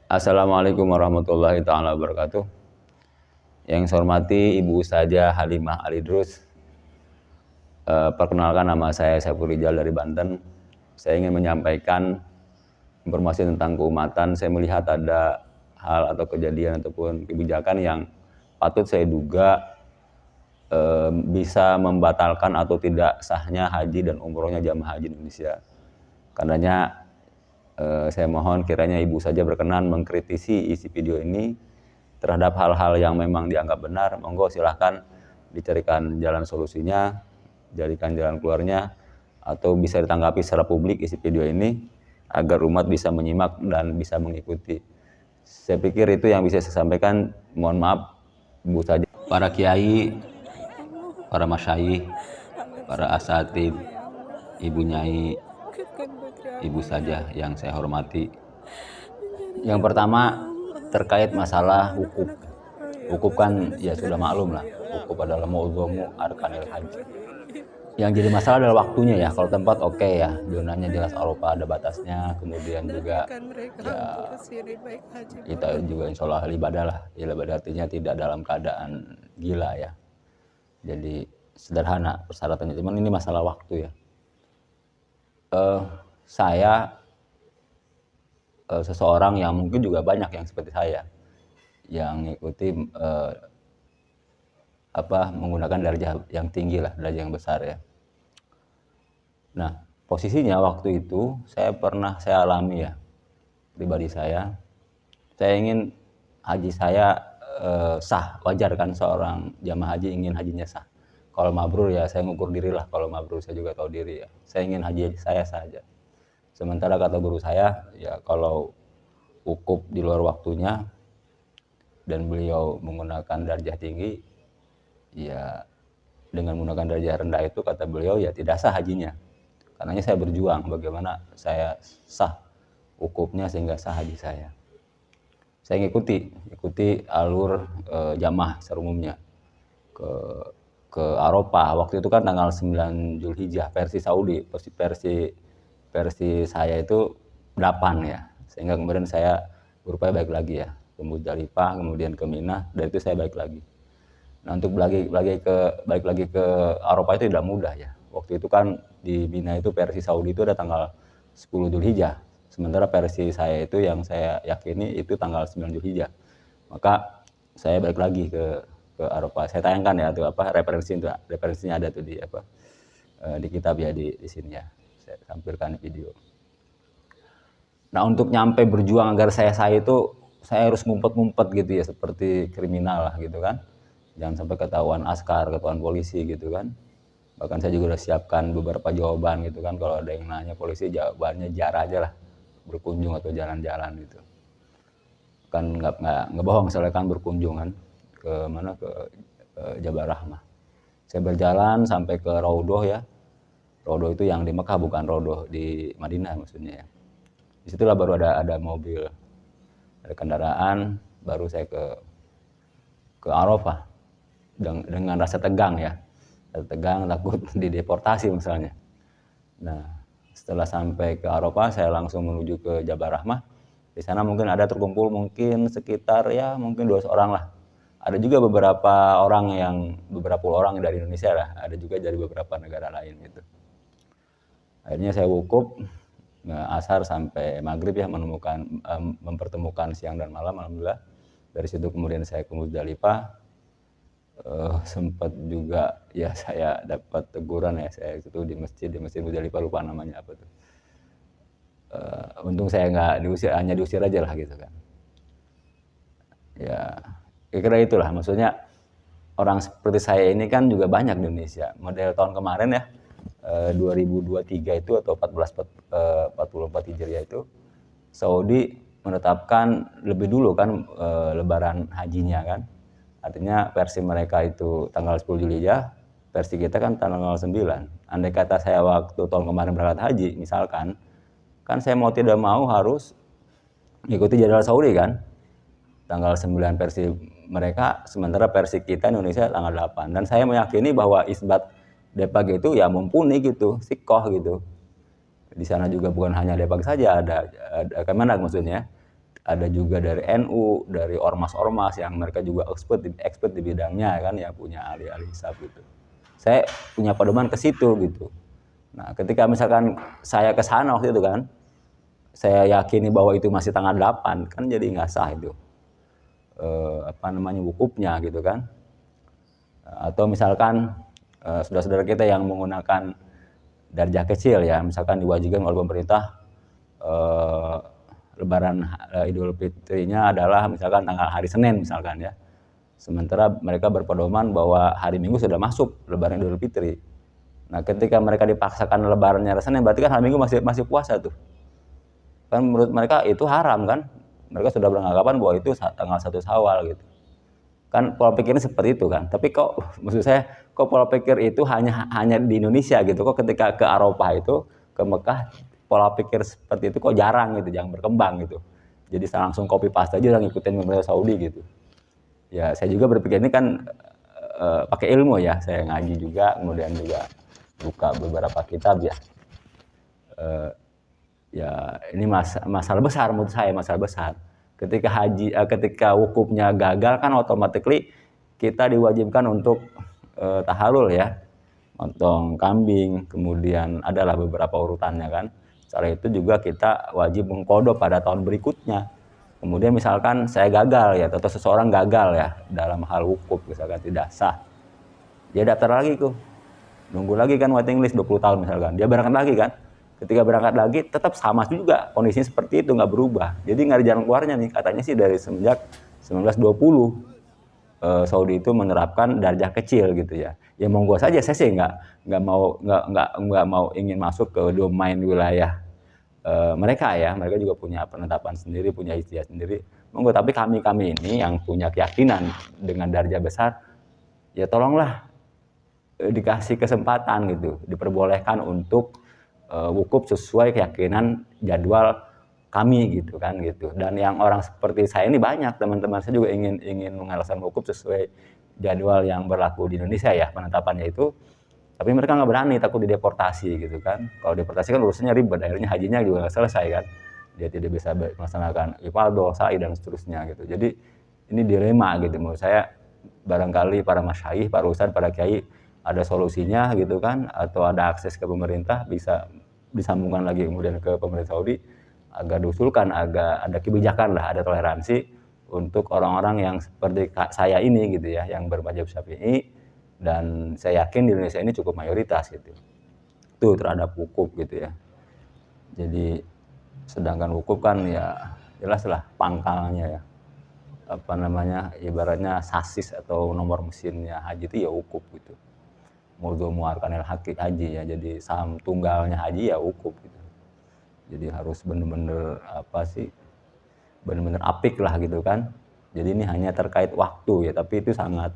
Assalamualaikum warahmatullahi taala wabarakatuh. Yang saya hormati Ibu Ustazah Halimah Alidrus. Perkenalkan, nama saya Saiful Rijal dari Banten. Saya ingin menyampaikan informasi tentang keumatan. Saya melihat ada hal atau kejadian ataupun kebijakan yang patut saya duga bisa membatalkan atau tidak sahnya haji dan umrohnya jamaah haji Indonesia. Karenanya saya mohon kiranya Ibu saja berkenan mengkritisi isi video ini terhadap hal-hal yang memang dianggap benar. Monggo silahkan dicarikan jalan solusinya, jadikan jalan keluarnya, atau bisa ditanggapi secara publik isi video ini agar umat bisa menyimak dan bisa mengikuti. Saya pikir itu yang bisa saya sampaikan. Mohon maaf Ibu saja. Para kiai, para masyayikh, para asatid, Ibu Nyai, Ibu saja yang saya hormati. Yang pertama terkait masalah wukuf. Wukuf kan ya sudah maklum lah, wukuf adalah mu'dhamu arkanil haji. Yang jadi masalah adalah waktunya ya. Kalau tempat oke ya, zonanya jelas Eropa ada batasnya, kemudian juga ya kita juga insya Allah ibadah lah. Ibadah artinya tidak dalam keadaan gila ya. Jadi sederhana persyaratannya, cuman ini masalah waktu ya. Saya seseorang yang mungkin juga banyak yang seperti saya yang mengikuti menggunakan darjah yang tinggi lah, darjah yang besar ya. Nah, posisinya waktu itu saya alami ya, pribadi saya ingin haji saya sah. Wajar kan seorang jamaah haji ingin hajinya sah. Kalau mabrur ya saya ngukur diri lah, kalau mabrur saya juga tahu diri ya. Saya ingin haji saya sah aja. Sementara kata guru saya, ya kalau wukuf di luar waktunya dan beliau menggunakan darjah tinggi, ya dengan menggunakan darjah rendah itu kata beliau ya tidak sah hajinya. Karenanya saya berjuang bagaimana saya sah wukufnya sehingga sah haji saya. Saya ikuti alur jamaah secara umumnya ke Eropa. Waktu itu kan tanggal 9 Zulhijjah versi Saudi, versi saya itu 8 ya, sehingga kemudian saya berupaya balik lagi ya ke Muzdalifah, kemudian ke Mina, dan itu saya balik lagi. Nah, untuk balik lagi ke Eropa itu tidak mudah ya. Waktu itu kan di Mina itu versi Saudi itu ada tanggal 10 Zulhijjah, sementara versi saya itu yang saya yakini itu tanggal 9 Zulhijjah. Maka saya balik lagi ke Eropa. Saya tayangkan ya tuh referensinya ada tuh di kitab ya di sini ya. Saya tampilkan video. Nah, untuk nyampe berjuang agar saya itu saya harus ngumpet-ngumpet gitu ya, seperti kriminal lah gitu kan. Jangan sampai ketahuan askar, ketahuan polisi gitu kan. Bahkan saya juga udah siapkan beberapa jawaban gitu kan, kalau ada yang nanya polisi jawabannya jar aja lah, berkunjung atau jalan-jalan gitu. Kan nggak bohong, soalnya kan berkunjung kan ke mana, ke Jabal Rahmah. Saya berjalan sampai ke Raudhoh ya. Raudhoh itu yang di Mekah, bukan Raudhoh di Madinah maksudnya ya. Disitulah baru ada mobil, ada kendaraan, baru saya ke Arafah dengan rasa tegang ya. Tegang, takut dideportasi misalnya. Nah, setelah sampai ke Arafah, saya langsung menuju ke Jabal Rahmah. Di sana mungkin ada terkumpul mungkin sekitar ya mungkin 200 orang lah. Ada juga beberapa puluh orang dari Indonesia lah. Ada juga dari beberapa negara lain gitu. Akhirnya saya wukuf asar sampai maghrib ya, mempertemukan siang dan malam, alhamdulillah. Dari situ kemudian saya ke Muzdalifah. Sempat juga ya saya dapat teguran ya, saya itu di masjid Muzdalifah, lupa namanya apa tuh. Untung saya nggak diusir, hanya diusir aja lah gitu kan. Ya kira-kira itulah, maksudnya orang seperti saya ini kan juga banyak di Indonesia. Model tahun kemarin ya, 2023 itu atau 1444 Hijriah itu, Saudi menetapkan lebih dulu kan lebaran hajinya kan. Artinya versi mereka itu tanggal 10 Zulhijjah, versi kita kan tanggal 9. Andai kata saya waktu tahun kemarin berangkat haji misalkan, kan saya mau tidak mau harus mengikuti jadwal Saudi kan. Tanggal 9 versi mereka, sementara versi kita Indonesia tanggal 8. Dan saya meyakini bahwa isbat Depag itu ya mumpuni gitu, sikoh gitu. Di sana juga bukan hanya Depag saja, ada kemana maksudnya, ada juga dari NU, dari ormas-ormas yang mereka juga expert di bidangnya kan, ya punya ahli-ahli hisab gitu. Saya punya pedoman ke situ gitu. Nah, ketika misalkan saya ke sana waktu itu kan, saya yakini bahwa itu masih tanggal 8, kan jadi nggak sah itu. Wukufnya gitu kan. Atau misalkan saudara-saudara kita yang menggunakan darjah kecil ya, misalkan diwajibkan oleh pemerintah Lebaran Idul Fitrinya adalah misalkan tanggal hari Senin misalkan ya. Sementara mereka berpedoman bahwa hari Minggu sudah masuk Lebaran Idul Fitri. Nah, ketika mereka dipaksakan lebarannya hari Senin, berarti kan hari Minggu masih puasa tuh. Kan menurut mereka itu haram kan? Mereka sudah beranggapan bahwa itu tanggal 1 Syawal gitu. Kan pola pikirnya seperti itu kan. Tapi kok maksud saya kok pola pikir itu hanya di Indonesia gitu. Kok ketika ke Eropa itu, ke Mekah, pola pikir seperti itu kok jarang gitu, jangan berkembang gitu. Jadi saya langsung copy paste aja dan ngikutin pemerintah Saudi gitu. Ya saya juga berpikir ini kan pakai ilmu ya, saya ngaji juga, kemudian juga buka beberapa kitab ya. Ya ini masalah besar menurut saya, masalah besar. Ketika wukufnya gagal kan automatically kita diwajibkan untuk tahalul ya, motong kambing, kemudian adalah beberapa urutannya kan. Setelah itu juga kita wajib mengqadha pada tahun berikutnya. Kemudian misalkan saya gagal ya, atau seseorang gagal ya dalam hal wukuf, misalkan tidak sah, dia daftar lagi tuh, nunggu lagi kan waiting list 20 tahun misalkan, dia berangkat lagi kan. Ketika berangkat lagi tetap sama juga kondisinya seperti itu, nggak berubah. Jadi nggak ada jalan keluarnya nih, katanya sih dari semenjak 1920 Saudi itu menerapkan darjah kecil gitu ya. Ya monggo saja, saya sih nggak mau ingin masuk ke domain wilayah mereka ya. Mereka juga punya penetapan sendiri, punya ijtihad sendiri. Monggo, tapi kami ini yang punya keyakinan dengan darjah besar, ya tolonglah dikasih kesempatan gitu, diperbolehkan untuk wukuf sesuai keyakinan jadwal kami gitu kan gitu. Dan yang orang seperti saya ini banyak, teman-teman saya juga ingin melaksanakan wukuf sesuai jadwal yang berlaku di Indonesia ya, penetapannya itu. Tapi mereka nggak berani, takut dideportasi gitu kan. Kalau deportasi kan urusannya ribet, akhirnya hajinya juga nggak selesai kan. Dia tidak bisa melaksanakan ifadah, sa'i dan seterusnya gitu. Jadi ini dilema gitu menurut saya. Barangkali para masyayikh, para ustadz, para kiai ada solusinya gitu kan, atau ada akses ke pemerintah, bisa disambungkan lagi kemudian ke pemerintah Saudi agar diusulkan, agak ada kebijakan lah, ada toleransi untuk orang-orang yang seperti saya ini gitu ya, yang bermadzhab Syafi'i, dan saya yakin di Indonesia ini cukup mayoritas gitu itu terhadap wukuf gitu ya. Jadi sedangkan wukuf kan ya jelaslah pangkalnya ya, ibaratnya sasis atau nomor mesinnya haji itu ya wukuf gitu. Mudhu muarkanil haji ya, jadi saham tunggalnya haji ya wukuf gitu. Jadi harus benar-benar benar-benar apik lah gitu kan. Jadi ini hanya terkait waktu ya, tapi itu sangat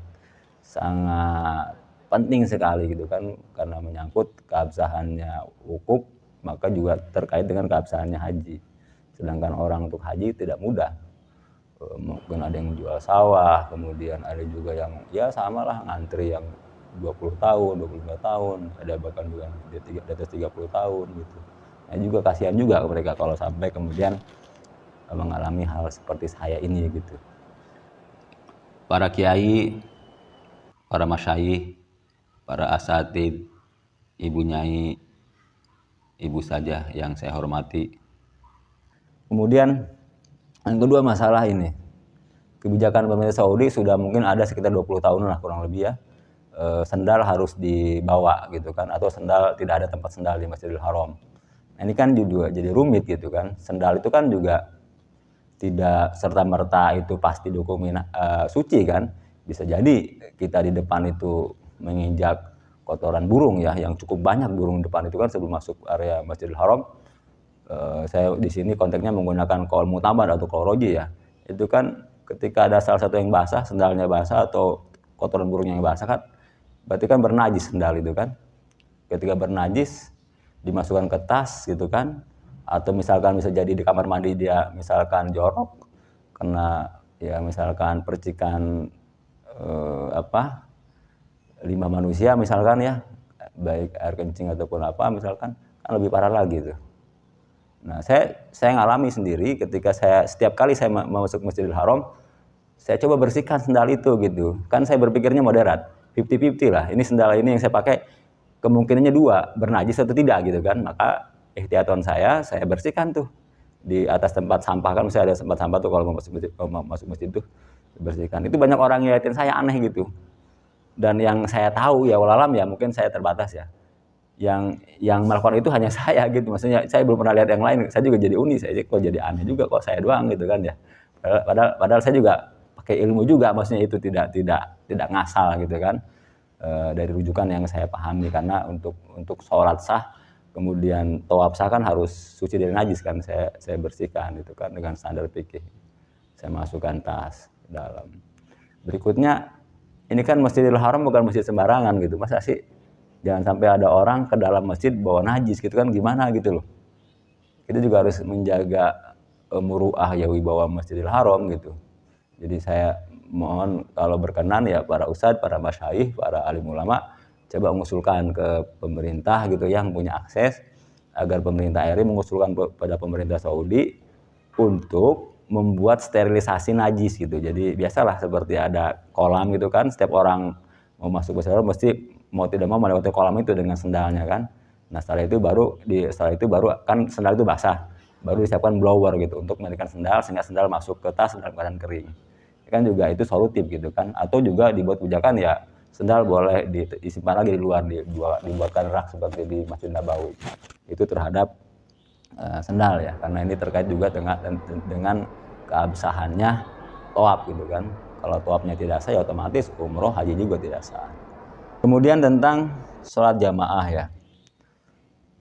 penting sekali gitu kan, karena menyangkut keabsahannya wukuf, maka juga terkait dengan keabsahannya haji. Sedangkan orang untuk haji tidak mudah. Mungkin ada yang jual sawah, kemudian ada juga yang ya samalah ngantri yang 20 tahun, 25 tahun, ada bahkan juga di atas 30 tahun gitu. Nah juga kasihan juga mereka kalau sampai kemudian mengalami hal seperti saya ini gitu. Para kiai, para masyayikh, para asatid, ibu nyai, ibu saja yang saya hormati. Kemudian yang kedua masalah ini, kebijakan pemerintah Saudi sudah mungkin ada sekitar 20 tahun lah kurang lebih ya. Sendal harus dibawa gitu kan, atau tidak ada tempat sendal di Masjidil Haram. Nah, ini kan juga jadi rumit gitu kan. Sendal itu kan juga tidak serta-merta itu pasti dokumen suci kan. Bisa jadi kita di depan itu menginjak kotoran burung ya, yang cukup banyak burung di depan itu kan sebelum masuk area Masjidil Haram. Saya di sini konteksnya menggunakan qaul mu'tamad atau qaul roji ya. Itu kan ketika ada salah satu yang basah, sendalnya basah atau kotoran burungnya yang basah kan, berarti kan bernajis sendal itu kan. Ketika bernajis dimasukkan ke tas gitu kan, atau misalkan bisa jadi di kamar mandi dia misalkan jorok kena ya misalkan percikan limbah manusia misalkan ya, baik air kencing ataupun apa misalkan, kan lebih parah lagi tuh. Nah, saya ngalami sendiri ketika setiap kali saya mau masuk Masjidil Haram, saya coba bersihkan sendal itu gitu. Kan saya berpikirnya moderat, 50-50 lah. Ini sendal ini yang saya pakai kemungkinannya dua, bernajis atau tidak gitu kan. Maka ikhtiaton saya bersihkan tuh di atas tempat sampah, kan misalnya ada tempat sampah tuh kalau mau masuk masjid tuh bersihkan. Itu banyak orang ngeliatin saya aneh gitu. Dan yang saya tahu ya walalam ya mungkin saya terbatas ya. Yang melakukan itu hanya saya gitu, maksudnya saya belum pernah lihat yang lain. Saya juga jadi unik, saya kok jadi aneh juga kok saya doang gitu kan ya. Padahal saya juga pakai ilmu juga, maksudnya itu tidak ngasal gitu kan. Dari rujukan yang saya pahami, karena untuk sholat sah kemudian tawaf sah kan harus suci dari najis kan, saya bersihkan itu kan dengan standar fikih. Saya masukkan tas ke dalam. Berikutnya, ini kan Masjidil Haram bukan masjid sembarangan gitu. Masa sih jangan sampai ada orang ke dalam masjid bawa najis gitu kan, gimana gitu loh. Kita juga harus menjaga muruah ya wibawa Masjidil Haram gitu. Jadi saya mohon kalau berkenan ya para ustadz, para masyayikh, para alim ulama coba mengusulkan ke pemerintah gitu yang punya akses, agar pemerintah RI mengusulkan pada pemerintah Saudi untuk membuat sterilisasi najis gitu. Jadi biasalah seperti ada kolam gitu kan, setiap orang mau masuk ke sana mesti mau tidak mau melewati kolam itu dengan sendalnya kan. Nah setelah itu baru kan sendal itu basah, baru disiapkan blower gitu untuk mengeringkan sendal sehingga sendal masuk ke tas dalam keadaan kering. Kan juga itu solutif gitu kan. Atau juga dibuat kebijakan ya sendal boleh disimpan lagi di luar, dibuatkan rak seperti di Masjid Nabawi. Itu terhadap sendal ya, karena ini terkait juga dengan keabsahannya tawaf gitu kan. Kalau tawafnya tidak sah ya otomatis umroh haji juga tidak sah. Kemudian tentang sholat jamaah ya.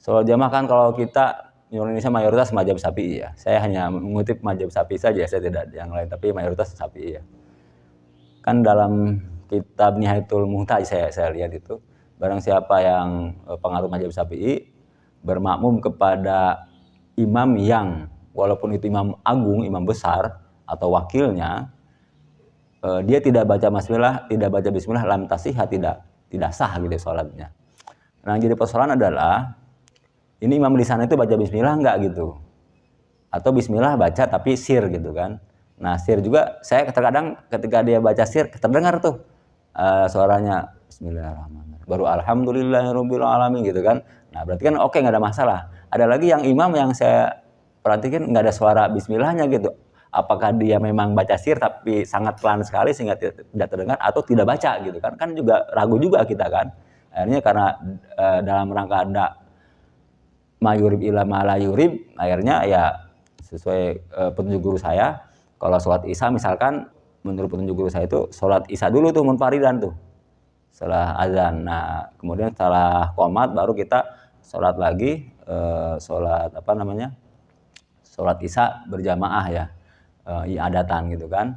Sholat jamaah kan kalau kita di Indonesia mayoritas mazhab Syafi'i ya. Saya hanya mengutip mazhab Syafi'i saja, saya tidak yang lain, tapi mayoritas Syafi'i ya. Kan dalam kitab Nihayatul Muhtaj saya lihat itu, barang siapa yang pengaruh mazhab Syafi'i bermakmum kepada imam yang walaupun itu imam agung, imam besar atau wakilnya, dia tidak baca bismillah lam tasihah, tidak sah gitu sholatnya. Nah, jadi persoalan adalah ini imam di sana itu baca bismillah enggak gitu, atau bismillah baca tapi sir gitu kan. Nah sir juga saya terkadang ketika dia baca sir terdengar tuh suaranya bismillahirrahmanirrahim, baru alhamdulillahirabbil alamin gitu kan. Nah berarti kan oke, nggak ada masalah. Ada lagi yang imam yang saya perhatikan nggak ada suara bismillahnya gitu. Apakah dia memang baca sir tapi sangat pelan sekali sehingga tidak terdengar, atau tidak baca gitu kan? Kan juga ragu juga kita kan. Akhirnya karena dalam rangka ada mayurib ila malayurib, akhirnya ya sesuai petunjuk guru saya, kalau sholat isya misalkan menurut petunjuk guru saya itu sholat isya dulu tuh munfaridan tuh setelah azan. Nah kemudian setelah qomat baru kita sholat lagi, sholat sholat isya berjamaah ya, iadatan gitu kan.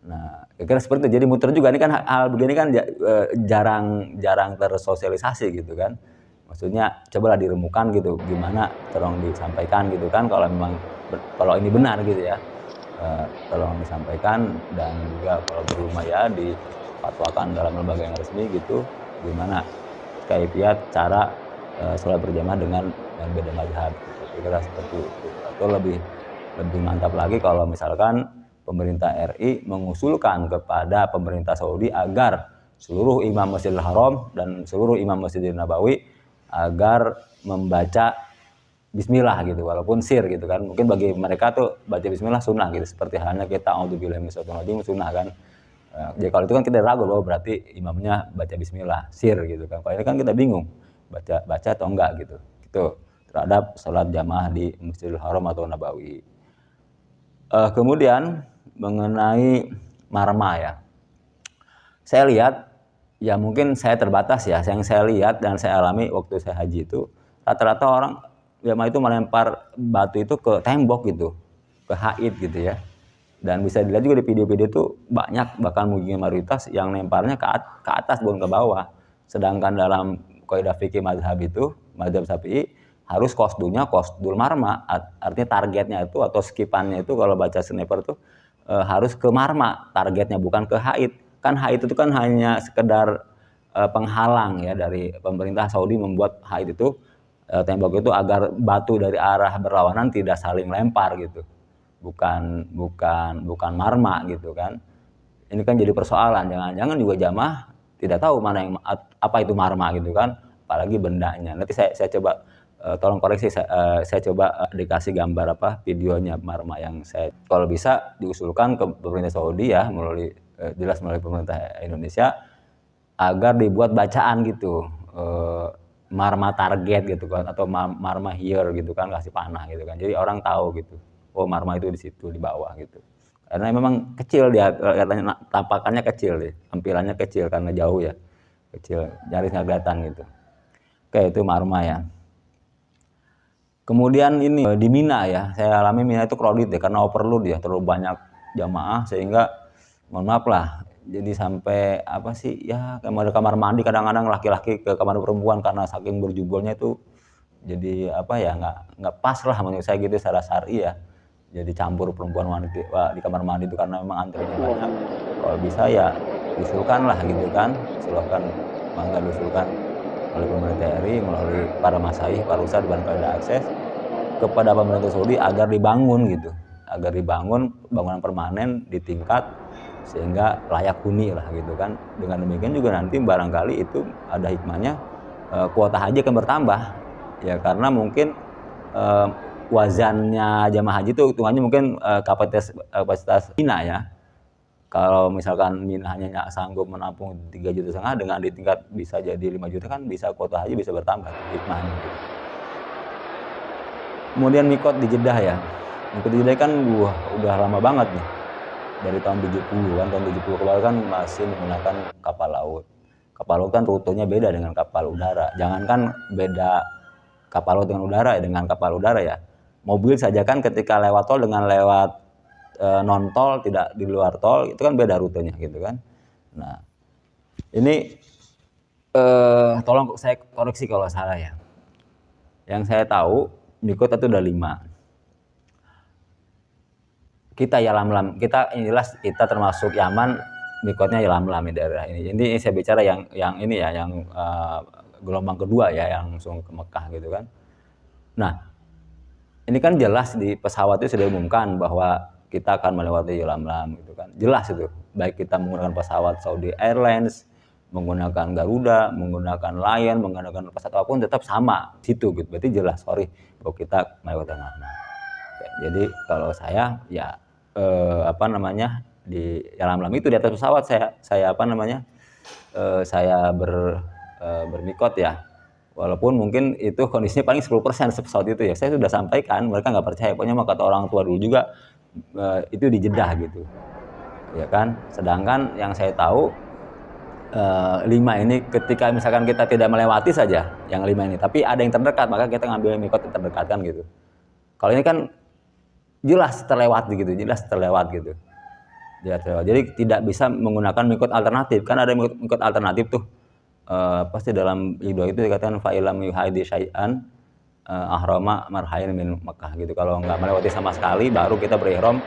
Nah kira-kira seperti itu. Jadi muter juga, ini kan hal begini kan jarang tersosialisasi gitu kan. Maksudnya cobalah diremukan gitu, gimana tolong disampaikan gitu kan, kalau ini benar gitu ya, tolong disampaikan. Dan juga kalau belum ya difatwakan dalam lembaga yang resmi gitu, gimana kaifiat cara sholat berjamaah dengan beda mazhab, kira-kira seperti itu. Atau lebih mantap lagi kalau misalkan pemerintah RI mengusulkan kepada pemerintah Saudi agar seluruh imam Masjidil Haram dan seluruh imam Masjidil Nabawi agar membaca bismillah gitu, walaupun sir gitu kan. Mungkin bagi mereka tuh baca bismillah sunnah gitu, seperti halnya kita auzubillahi minasyaitonir rajim sunnah kan. Jadi kalau itu kan kita ragu bahwa berarti imamnya baca bismillah sir gitu kan. Kalau ini kan kita bingung baca atau enggak gitu. Itu terhadap sholat jamaah di Masjidil Haram atau Nabawi. Kemudian mengenai marma ya, saya lihat ya mungkin saya terbatas ya, yang saya lihat dan saya alami waktu saya haji itu rata-rata orang jamaah itu melempar batu itu ke tembok gitu, ke haid gitu ya. Dan bisa dilihat juga di video-video itu banyak, bahkan mungkin mayoritas yang lemparnya ke atas bukan ke bawah. Sedangkan dalam kaidah fikih mazhab itu, mazhab Syafi'i, harus qasdul marma, artinya targetnya itu atau skipannya itu kalau baca sniper itu harus ke marma targetnya, bukan ke haid. Kan haid itu kan hanya sekedar penghalang ya dari pemerintah Saudi membuat haid itu tembok itu agar batu dari arah berlawanan tidak saling lempar gitu. Bukan marma gitu kan. Ini kan jadi persoalan, jangan-jangan juga jamaah tidak tahu mana yang apa itu marma gitu kan, apalagi bendanya. Nanti saya coba tolong koreksi, saya coba dikasih gambar videonya marma yang saya, kalau bisa diusulkan ke pemerintah Saudi ya, jelas melalui pemerintah Indonesia, agar dibuat bacaan gitu, marma target gitu kan, atau marma here gitu kan, kasih panah gitu kan, jadi orang tahu gitu, oh marma itu di situ di bawah gitu. Karena memang kecil dia, katanya tampakannya kecil deh, tampilannya kecil karena jauh ya, kecil, nyaris nggak kelihatan gitu. Oke, itu marma ya. Kemudian ini di Mina ya, saya alami Mina itu crowded ya, karena overload ya, terlalu banyak jamaah sehingga mohon maaf lah, jadi sampai apa sih ya, kamar mandi kadang-kadang laki-laki ke kamar perempuan karena saking berjubelnya itu, jadi apa ya, nggak pas lah menurut saya gitu secara syar'i ya. Jadi campur perempuan wanita di kamar mandi itu karena memang antrinya banyak. Kalau bisa ya diusulkan lah gitu kan, mangga diusulkan oleh pemerintah RI melalui para masyayikh, para ustadz dan pada akses kepada pemerintah Saudi agar dibangun gitu, agar dibangun bangunan permanen di tingkat sehingga layak huni lah gitu kan. Dengan demikian juga nanti barangkali itu ada hikmahnya, kuota haji akan bertambah ya, karena mungkin wazannya jamaah haji itu hitungannya mungkin kapasitas Mina ya. Kalau misalkan Mina hanya sanggup menampung 3,5 juta, dengan di tingkat bisa jadi 5 juta kan, bisa kuota haji bisa bertambah hikmahnya gitu. Kemudian mikot di Jeddah ya. Mikot di Jeddah kan udah lama banget nih. Dari tahun 70 kan, tahun 70 kemarin kan masih menggunakan kapal laut. Kapal laut kan rutenya beda dengan kapal udara. Jangankan beda kapal laut dengan udara ya, dengan kapal udara ya. Mobil saja kan ketika lewat tol dengan lewat non tol, tidak di luar tol, itu kan beda rutenya gitu kan. Nah, ini tolong saya koreksi kalau salah ya. Yang saya tahu mikot itu udah 5. Kita Yalamlam, kita jelas kita termasuk Yaman, mikotnya Yalamlam di daerah ini. Ini saya bicara yang ini ya, yang gelombang kedua ya, yang langsung ke Mekah gitu kan. Nah, ini kan jelas di pesawat itu sudah diumumkan bahwa kita akan melewati Yalamlam gitu kan. Jelas itu, baik kita menggunakan pesawat Saudi Airlines, menggunakan Garuda, menggunakan Lion, menggunakan pesawat apapun tetap sama situ gitu. Berarti jelas bahwa kita melewati Yalamlam. Jadi kalau saya ya di Yalamlam itu di atas pesawat saya bermikot ya. Walaupun mungkin itu kondisinya paling 10% pesawat itu ya. Saya sudah sampaikan, mereka nggak percaya. Pokoknya mau kata orang tua dulu juga itu di Jeddah gitu. Ya kan? Sedangkan yang saya tahu 5 ini ketika misalkan kita tidak melewati saja yang 5 ini, tapi ada yang terdekat, maka kita ngambil mikot yang terdekat kan gitu. Kalau ini kan jelas terlewat gitu. Jadi tidak bisa menggunakan mikot alternatif. Kan ada mikot alternatif tuh. Pasti dalam Ridho itu dikatakan fa'ilam yuhaidi syai'an ahrama marhain min Mekah gitu. Kalau nggak melewati sama sekali baru kita berihram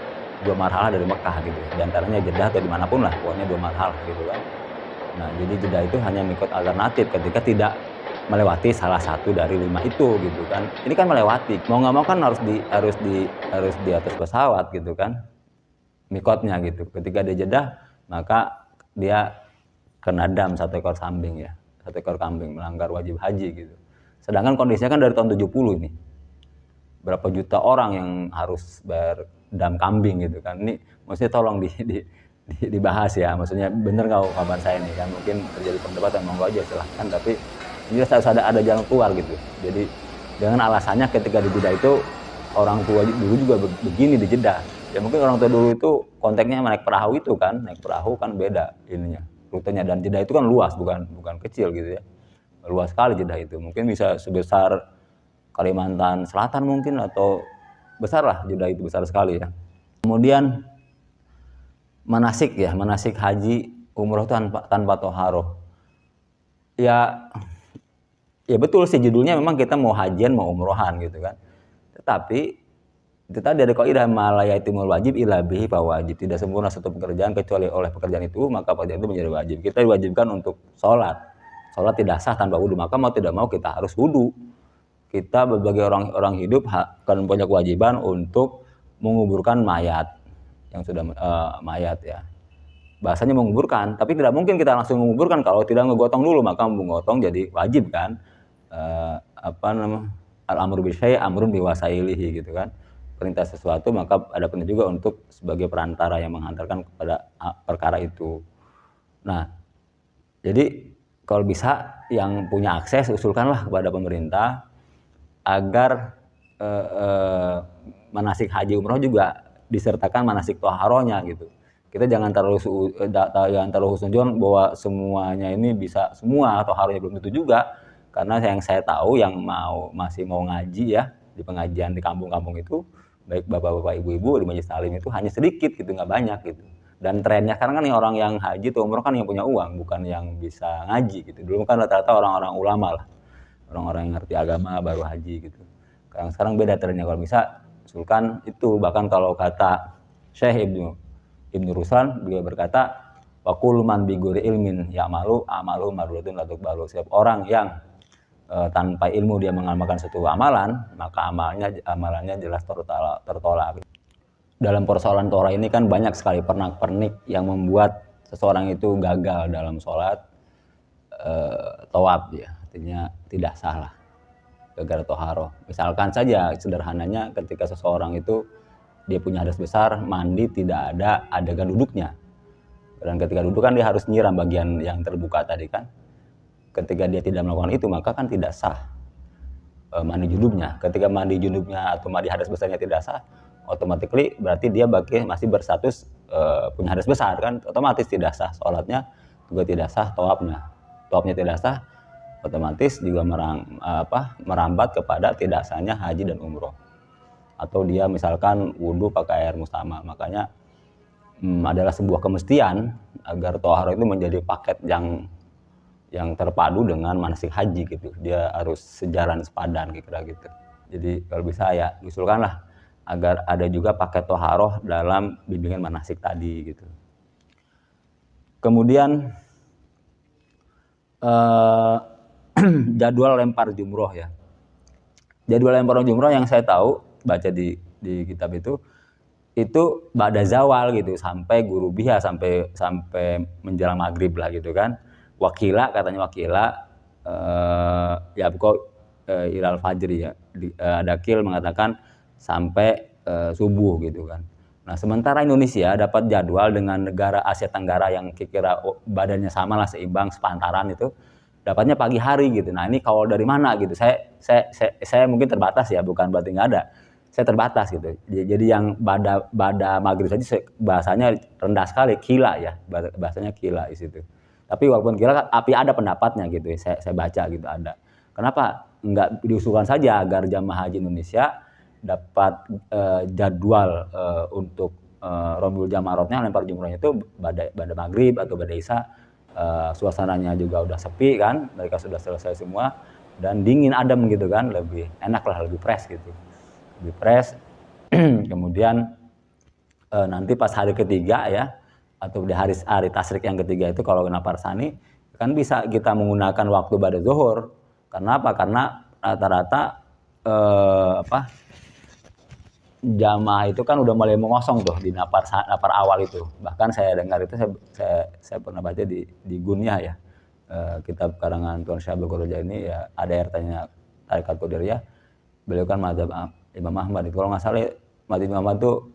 2 marhalah dari Mekah gitu. Di antaranya Jeddah atau dimanapun lah, pokoknya 2 marhalah gitu kan. Nah, jadi Jeddah itu hanya mikot alternatif ketika tidak melewati salah satu dari 5 itu gitu kan. Ini kan melewati, mau nggak mau kan harus di atas pesawat gitu kan, mikotnya gitu. Ketika dia Jeddah, maka dia kena dam 1 ekor kambing ya, 1 ekor kambing, melanggar wajib haji gitu. Sedangkan kondisinya kan dari tahun 70 ini, berapa juta orang yang harus bayar dam kambing gitu kan. Ini maksudnya tolong dibahas ya, maksudnya bener nggak kabar saya ini kan, mungkin terjadi perdebatan, monggo aja silahkan, tapi ini harus ada jalan keluar gitu. Jadi dengan alasannya ketika di Jeddah itu orang tua dulu juga begini di Jeddah. Ya mungkin orang tua dulu itu konteksnya naik perahu itu kan, naik perahu kan beda ininya, rutenya, dan Jeddah itu kan luas, bukan kecil gitu ya. Luas sekali Jeddah itu. Mungkin bisa sebesar Kalimantan Selatan mungkin, atau besar lah Jeddah itu, besar sekali ya. Kemudian manasik haji umroh tanpa toharoh. Ya betul sih judulnya memang kita mau hajian mau umrohan gitu kan. Tetapi itu tadi ada kaidah malayatimul wajib illa bihi fawajib. Tidak sempurna satu pekerjaan kecuali oleh pekerjaan itu, maka pekerjaan itu menjadi wajib. Kita diwajibkan untuk sholat. Sholat tidak sah tanpa wudu, maka mau tidak mau kita harus wudu. kita sebagai orang hidup akan punya kewajiban untuk menguburkan mayat yang sudah mayat ya. Bahasanya menguburkan, tapi tidak mungkin kita langsung menguburkan kalau tidak ngegotong dulu, maka menggotong jadi wajib kan. Al-amru bisyai' amrun biwasailihi gitu kan. Perintah sesuatu maka ada perintah juga untuk sebagai perantara yang menghantarkan kepada perkara itu. Nah, jadi kalau bisa yang punya akses usulkanlah kepada pemerintah agar manasik haji umroh juga disertakan manasik toharohnya gitu. Kita jangan terlalu husnuzon bahwa semuanya ini bisa semua, toharohnya belum tentu juga. Karena yang saya tahu yang masih mau ngaji ya di pengajian di kampung-kampung itu, baik bapak-bapak ibu-ibu di majelis taklim itu hanya sedikit gitu, nggak banyak gitu. Dan trennya sekarang kan nih orang yang haji atau umroh kan yang punya uang, bukan yang bisa ngaji gitu. Dulu kan rata-rata orang-orang ulama lah, orang-orang yang ngerti agama baru haji gitu. Sekarang beda trennya. Kalau bisa usulkan itu, bahkan kalau kata Syekh Ibnu Ruslan, beliau berkata wa kullu man bi ghairi ilmin ya'malu amalu mardudun la tuqbalu. Setiap orang yang tanpa ilmu dia mengamalkan suatu amalan, maka amalannya jelas tertolak. Dalam persoalan Torah ini kan banyak sekali pernak-pernik yang membuat seseorang itu gagal dalam sholat tawaf ya, artinya tidak salah gara-gara toharoh. Misalkan saja sederhananya ketika seseorang itu dia punya hadas besar, mandi tidak ada adegan duduknya. Dan ketika duduk kan dia harus nyiram bagian yang terbuka tadi kan. Ketika dia tidak melakukan itu maka kan tidak sah mandi junubnya. Ketika mandi junubnya atau mandi hadas besarnya tidak sah, automatically berarti dia masih berstatus punya hadas besar kan, otomatis tidak sah sholatnya, juga tidak sah tawafnya tidak sah, otomatis juga merambat kepada tidak sahnya haji dan umroh. Atau dia misalkan wudhu pakai air mustama. Makanya adalah sebuah kemestian agar toharoh itu menjadi paket yang terpadu dengan manasik haji gitu. Dia harus sejalan sepadan kira-kira gitu. Jadi kalau bisa ya usulkanlah agar ada juga paket toharoh dalam bimbingan manasik tadi gitu. Kemudian jadwal lempar jumroh ya. Jadwal lempar jumroh yang saya tahu baca di kitab itu ba'da zawal gitu, sampai ghurubiha, sampai menjelang maghrib lah gitu kan. Katanya ya pokok ilal fajri ya. Dakil mengatakan sampai subuh gitu kan. Nah, sementara Indonesia dapat jadwal dengan negara Asia Tenggara yang kira-kira badannya sama lah, seimbang, sepantaran itu, dapatnya pagi hari gitu. Nah, ini kalau dari mana gitu? Saya mungkin terbatas ya, bukan berarti nggak ada. Saya terbatas gitu. Jadi yang pada maghrib saja bahasanya rendah sekali, kila ya, bahasanya kila di situ. Tapi walaupun kila, tapi ada pendapatnya gitu. Saya baca gitu ada. Kenapa nggak diusulkan saja agar jamaah haji Indonesia dapat jadwal untuk Romul Jamarotnya, lempar jumrohnya itu pada maghrib atau pada isya, suasananya juga udah sepi kan, mereka sudah selesai semua dan dingin adem gitu kan, lebih enak lah, lebih fresh gitu. Lebih fresh. Kemudian nanti pas hari ketiga ya, atau di hari tasyrik yang ketiga itu kalau kena parsani kan bisa kita menggunakan waktu pada zuhur. Karena apa? Karena rata-rata jamaah itu kan udah mulai mengosong tuh di napar awal itu. Bahkan saya dengar itu, saya pernah baca di Gunyah ya, kitab karangan Tuan Syekh Abdul Qadir ini ya, ada RT-nya Tarekat Qadiriyah. Beliau kan mazhab Imam Ahmad. Kalau nggak salah mazhab Imam Ahmad tuh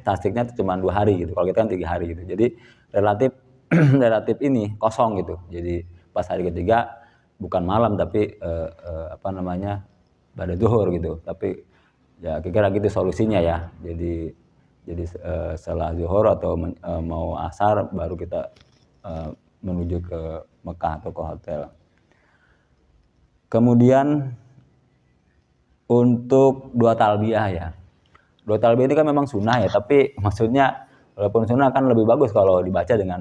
tasiknya cuma 2 hari gitu. Kalau kita kan 3 hari gitu. Jadi relatif ini kosong gitu. Jadi pas hari ketiga bukan malam tapi pada zuhur gitu. Tapi ya kira-kira gitu solusinya ya. Jadi setelah zuhur atau mau asar baru kita menuju ke Mekah atau ke hotel. Kemudian untuk 2 talbiyah ya. 2 talbiyah ini kan memang sunnah ya, tapi maksudnya walaupun sunnah kan lebih bagus kalau dibaca dengan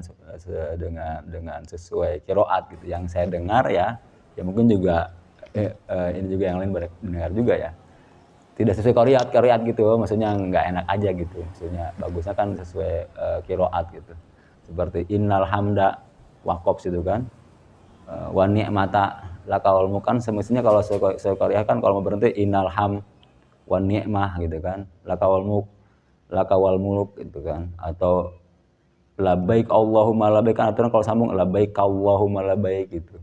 sesuai qiraat gitu. Yang saya dengar ya mungkin juga ini juga yang lain mendengar juga ya. Tidak sesuai qiraat gitu, maksudnya nggak enak aja gitu. Maksudnya bagusnya kan sesuai qiraat gitu. Seperti innal hamda waqaf gitu kan. Wa ni'mata lakal mulk, kan semestinya kalau sekoriah kan kalau mau berhenti innal ham wa ni'mah gitu kan, lakawal mulk gitu kan, atau labbaik Allahumma labbaik, kan aturan kalau sambung labbaik Allahumma labbaik gitu.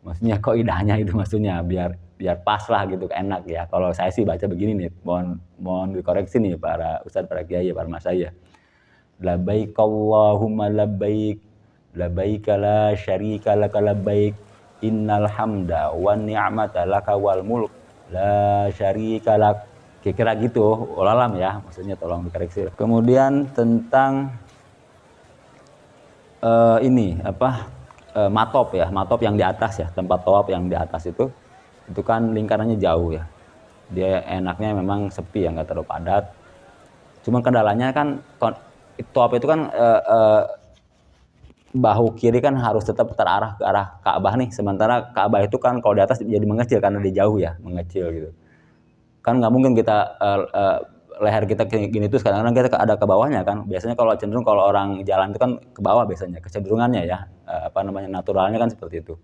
Maksudnya kok idahnya itu maksudnya biar biar pas lah gitu, enak ya. Kalau saya sih baca begini nih, mohon dikoreksi nih para ustadz, para kiai, para mas saya. Labbaik Allahumma labbaik, labbaik la syarika laka labbaik, innal hamda wan ni'mata laka wal mulk la syarika lak. Kira-kira gitu, ulalam ya, maksudnya tolong dikoreksi. Kemudian tentang ini apa, matop ya, matop yang di atas ya, tempat tawaf yang di atas itu kan lingkarannya jauh ya. Dia enaknya memang sepi ya, nggak terlalu padat. Cuma kendalanya kan tawaf itu kan bahu kiri kan harus tetap terarah ke arah Ka'bah nih. Sementara Ka'bah itu kan kalau di atas jadi mengecil karena dia jauh ya, mengecil gitu. Kan nggak mungkin kita leher kita gini terus, kadang-kadang kita ada ke bawahnya kan. Biasanya kalau cenderung kalau orang jalan itu kan ke bawah biasanya, kecenderungannya ya, naturalnya kan seperti itu.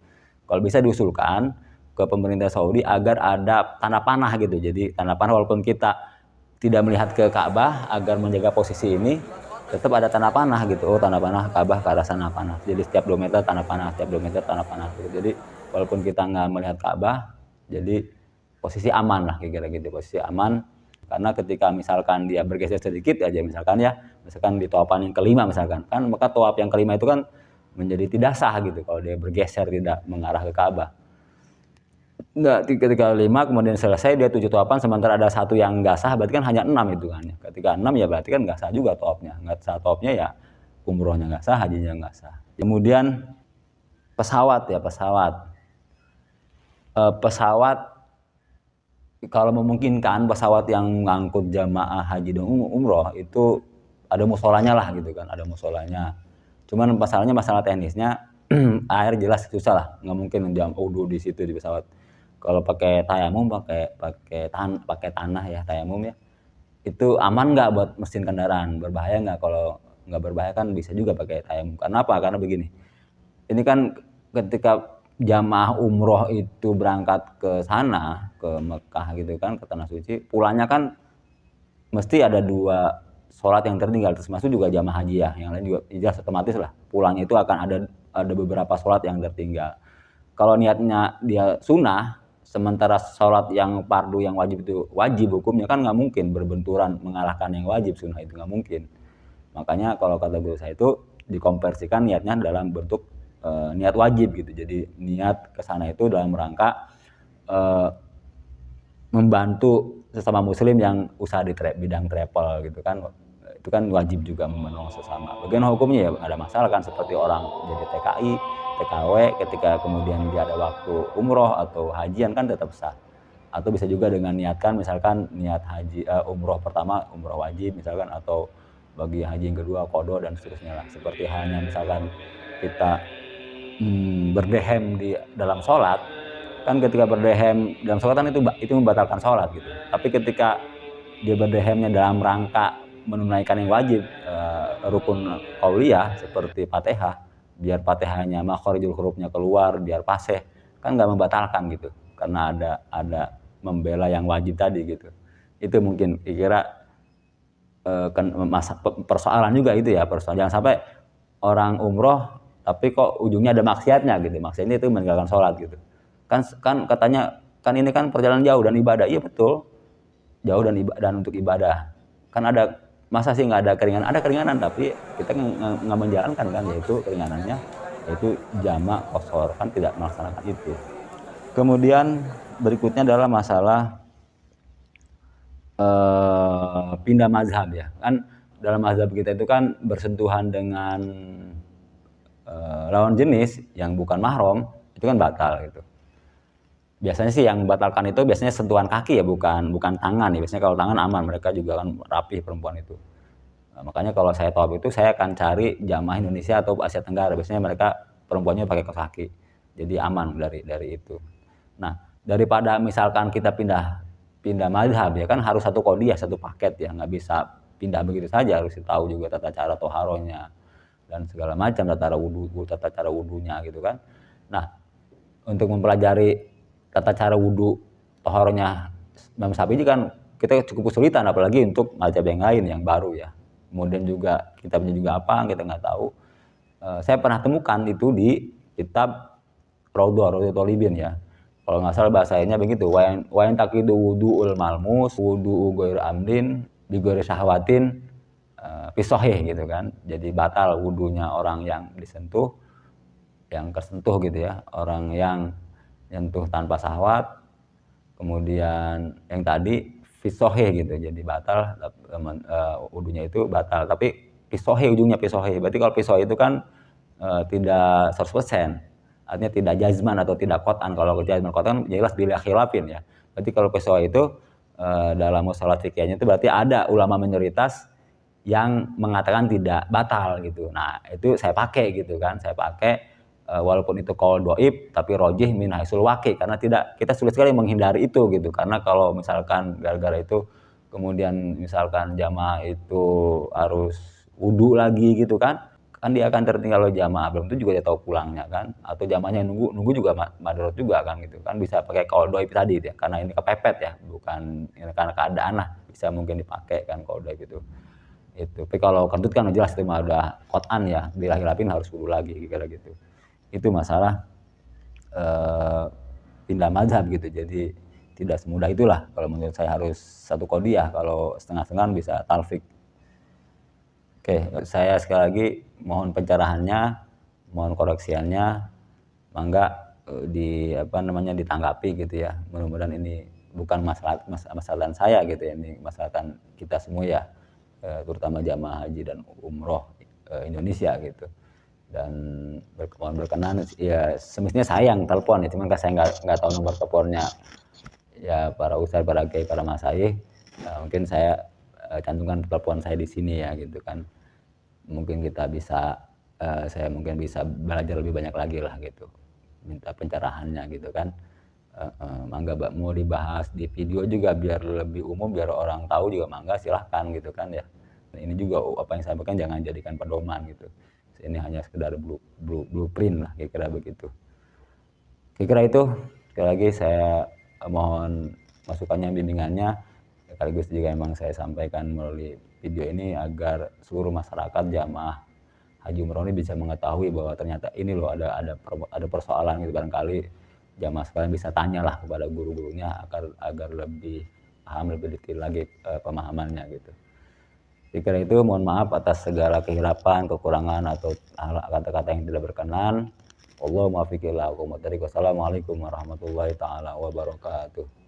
Kalau bisa diusulkan ke pemerintah Saudi agar ada tanah panah gitu. Jadi tanah panah walaupun kita tidak melihat ke Ka'bah, agar menjaga posisi ini tetap ada tanah panah gitu. Oh, tanah panah Ka'bah ke arah sana panah. Jadi setiap 2 meter tanah panah, setiap 2 meter tanah panah gitu. Jadi walaupun kita nggak melihat Ka'bah, jadi posisi aman lah kira-kira gitu, posisi aman. Karena ketika misalkan dia bergeser sedikit aja, misalkan di tawafan yang kelima misalkan, kan maka tawaf yang kelima itu kan menjadi tidak sah gitu kalau dia bergeser tidak mengarah ke Ka'bah. Enggak, ketika 5 kemudian selesai dia 7 tawafan, sementara ada satu yang nggak sah, berarti kan hanya 6 itu kan. Ketika 6 ya berarti kan nggak sah juga tawafnya. Nggak sah tawafnya ya umrohnya nggak sah, hajinya nggak sah. Kemudian pesawat ya, pesawat kalau memungkinkan pesawat yang ngangkut jamaah haji dan umroh itu ada musolanya lah gitu kan, ada musolanya. Cuman masalah teknisnya air jelas susah lah, nggak mungkin jam wudhu di situ di pesawat. Kalau pakai tayamum, pakai tanah ya, tayamum ya, itu aman nggak buat mesin kendaraan, berbahaya nggak? Kalau nggak berbahaya kan bisa juga pakai tayamum. Karena apa? Karena begini, ini kan ketika jamaah umroh itu berangkat ke sana, ke Mekah gitu kan, ke tanah suci, pulangnya kan mesti ada 2 sholat yang tertinggal, termasuk juga jamaah haji ya, yang lain juga jelas otomatis lah pulangnya itu akan ada beberapa sholat yang tertinggal. Kalau niatnya dia sunnah, sementara sholat yang fardu yang wajib itu wajib hukumnya, kan nggak mungkin berbenturan mengalahkan yang wajib, sunnah itu nggak mungkin. Makanya kalau kata guru saya itu dikonversikan niatnya dalam bentuk niat wajib gitu. Jadi niat kesana itu dalam rangka membantu sesama muslim yang usaha di bidang travel gitu kan. Itu kan wajib juga menolong sesama. Bagian hukumnya ya ada masalah kan, seperti orang jadi TKI, TKW ketika kemudian dia ada waktu umroh atau hajian kan tetap sah. Atau bisa juga dengan niatkan misalkan niat haji umroh pertama umroh wajib misalkan, atau bagi haji yang kedua qadha dan seterusnya lah. Seperti halnya misalkan kita berdehem di dalam sholat, kan ketika berdehem dalam sholat kan itu membatalkan sholat gitu. Tapi ketika dia berdehemnya dalam rangka menunaikan yang wajib, rukun qauliyah seperti Fatihah, biar Fatihahnya makharijul hurufnya keluar, biar fasih, kan nggak membatalkan gitu, karena ada membela yang wajib tadi gitu. Itu mungkin kira persoalan juga itu ya, persoalan jangan sampai orang umroh tapi kok ujungnya ada maksiatnya gitu. Maksiatnya itu meninggalkan sholat gitu. Kan katanya kan ini kan perjalanan jauh dan ibadah. Iya betul, jauh dan untuk ibadah. Kan ada, masa sih nggak ada keringanan? Ada keringanan, tapi kita nggak menjalankan kan, yaitu keringanannya yaitu jamak qasar, kan tidak melaksanakan itu. Kemudian berikutnya adalah masalah pindah mazhab ya. Kan dalam mazhab kita itu kan bersentuhan dengan lawan jenis yang bukan mahram itu kan batal gitu. Biasanya sih yang membatalkan itu biasanya sentuhan kaki ya, bukan tangan ya. Biasanya kalau tangan aman, mereka juga kan rapi perempuan itu. Nah, makanya kalau saya tawaf itu saya akan cari jamaah Indonesia atau Asia Tenggara. Biasanya mereka perempuannya pakai kaos kaki. Jadi aman dari itu. Nah, daripada misalkan kita pindah mazhab ya, kan harus satu qadiyah, satu paket ya, nggak bisa pindah begitu saja, harus tahu juga tata cara toharohnya dan segala macam, tata cara wudhunya gitu kan. Nah, untuk mempelajari tata cara wudhu tohoronya Imam Syafi'i kan kita cukup kesulitan, apalagi untuk mazhab yang lain yang baru ya. Kemudian juga kitabnya juga apa kita nggak tahu. Saya pernah temukan itu di kitab Raudhatul Thalibin ya. Kalau nggak salah bahasanya begitu, wa in taqidu wudu'ul malmus wudu'u ghair amdin bi ghairi syahwatin fi sahih gitu kan. Jadi batal wudunya orang yang disentuh, yang tersentuh gitu ya, orang yang nyentuh tanpa syahwat. Kemudian yang tadi fi sahih gitu, jadi batal wudunya itu batal, tapi fi sahih ujungnya fi sahih. Berarti kalau fi sahih itu kan tidak 100%. Artinya tidak jazman atau tidak qat'an. Kalau jazman qat'an jelas bila khilafin ya. Berarti kalau pesawat itu dalam mustalah fikihnya itu berarti ada ulama minoritas yang mengatakan tidak batal gitu. Nah, itu saya pakai gitu kan. Saya pakai walaupun itu qaul dhaif tapi rajih min haisul waqi, karena kita sulit sekali menghindari itu gitu. Karena kalau misalkan gara-gara itu kemudian misalkan jamaah itu harus wudu lagi gitu kan dia akan tertinggal oleh jamaah, belum itu juga dia tahu pulangnya kan, atau jamaahnya nunggu juga madarat juga kan gitu kan, bisa pakai qaul dhaif tadi ya, karena ini kepepet ya, bukan ini karena keadaan lah, bisa mungkin dipakai kan qaul dhaif itu. Tapi kalau kentut kan jelas itu mah udah qat'an ya, dilahirapin harus wudu lagi kira gitu. Itu masalah pindah mazhab gitu, jadi tidak semudah itulah kalau menurut saya, harus satu qadiyah, kalau setengah-setengah bisa talfik. Oke, saya sekali lagi mohon pencerahannya, mohon koreksiannya, mangga ditanggapi gitu ya. Mudah-mudahan ini bukan masalah saya gitu ya, ini masalah kita semua ya, terutama jamaah haji dan umroh Indonesia gitu. Dan mohon berkenan ya, semestinya saya yang telepon ya, cuman saya nggak tahu nomor teleponnya ya para ustadz, para kiai, para masyayikh. Mungkin saya cantumkan telepon saya di sini ya gitu kan, mungkin kita bisa saya mungkin bisa belajar lebih banyak lagi lah gitu, minta pencerahannya gitu kan. Mangga mau dibahas di video juga biar lebih umum, biar orang tahu juga, mangga silahkan gitu kan ya. Ini juga apa yang saya sampaikan jangan jadikan pedoman gitu, ini hanya sekedar blueprint lah kira-kira begitu. Kira-kira itu, sekali lagi saya mohon masukannya, bimbingannya, sekaligus juga memang saya sampaikan melalui video ini agar seluruh masyarakat jamaah haji umroh ini bisa mengetahui bahwa ternyata ini loh ada persoalan gitu. Barangkali jamaah sekalian bisa tanyalah kepada guru-gurunya agar lebih paham, lebih detail lagi pemahamannya gitu. Kira-kira itu, mohon maaf atas segala kehilapan, kekurangan atau kata-kata yang tidak berkenan. Allahumma fiqillah wa Assalamualaikum warahmatullahi taala wabarakatuh.